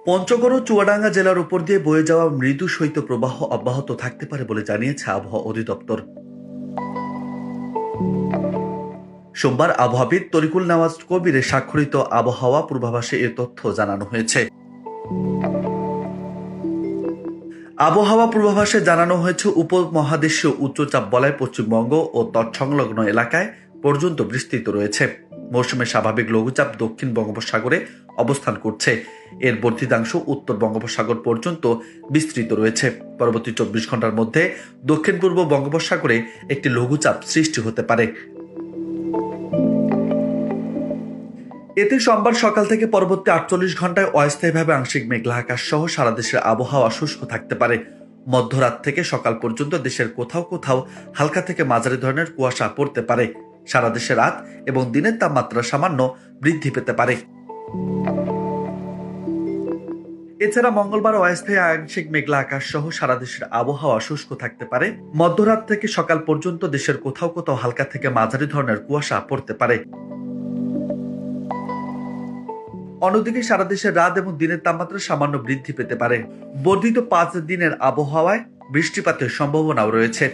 পঞ্চগড় ও চুয়াডাঙ্গা জেলার উপর দিয়ে বয়ে যাওয়া মৃদু শৈত্যপ্রবাহ অব্যাহত থাকতে পারে বলে জানিয়েছে আবহাওয়া অধিদপ্তর। সোমবার আবহাওয়াবিদ তরিকুল নওয়াজ কবিরের স্বাক্ষরিত আবহাওয়া পূর্বাভাসে এ তথ্য জানানো হয়েছে। আবহাওয়া পূর্বাভাসে জানানো হয়েছে, উপমহাদেশীয় উচ্চচাপ বলয় পশ্চিমবঙ্গ ও তৎসংলগ্ন এলাকায় পর্যন্ত বিস্তৃত রয়েছে। মৌসুমের স্বাভাবিক লঘুচাপ দক্ষিণ বঙ্গোপসাগরে অবস্থান করছে। এর বর্ধিতাংশ উত্তর বঙ্গোপসাগর পর্যন্ত বিস্তৃত রয়েছে। পরবর্তী 24 ঘন্টার মধ্যে দক্ষিণ পূর্ব বঙ্গোপসাগরে একটি লঘুচাপ সৃষ্টি হতে পারে। এতে সোমবার সকাল থেকে পরবর্তী 48 ঘন্টায় অস্থায়ীভাবে আংশিক মেঘলা আকাশ সহ সারা দেশের আবহাওয়া শুষ্ক থাকতে পারে। মধ্যরাত থেকে সকাল পর্যন্ত দেশের কোথাও কোথাও হালকা থেকে মাঝারি ধরনের কুয়াশা পড়তে পারে। সারা দেশে রাত এবং দিনের তাপমাত্রা সামান্য বৃদ্ধি পেতে পারে। এছাড়া মঙ্গলবার অস্থায়ী আংশিক মেঘলা আকাশ সহ সারা দেশের আবহাওয়া শুষ্ক থাকতে পারে। মধ্যরাত থেকে সকাল পর্যন্ত দেশের কোথাও কোথাও হালকা থেকে মাঝারি ধরনের কুয়াশা পড়তে পারে। অন্যদিকে সারা দেশের রাত এবং দিনের তাপমাত্রা সামান্য বৃদ্ধি পেতে পারে। বর্ধিত 5 দিনের আবহাওয়ায় বৃষ্টিপাতের সম্ভাবনাও রয়েছে।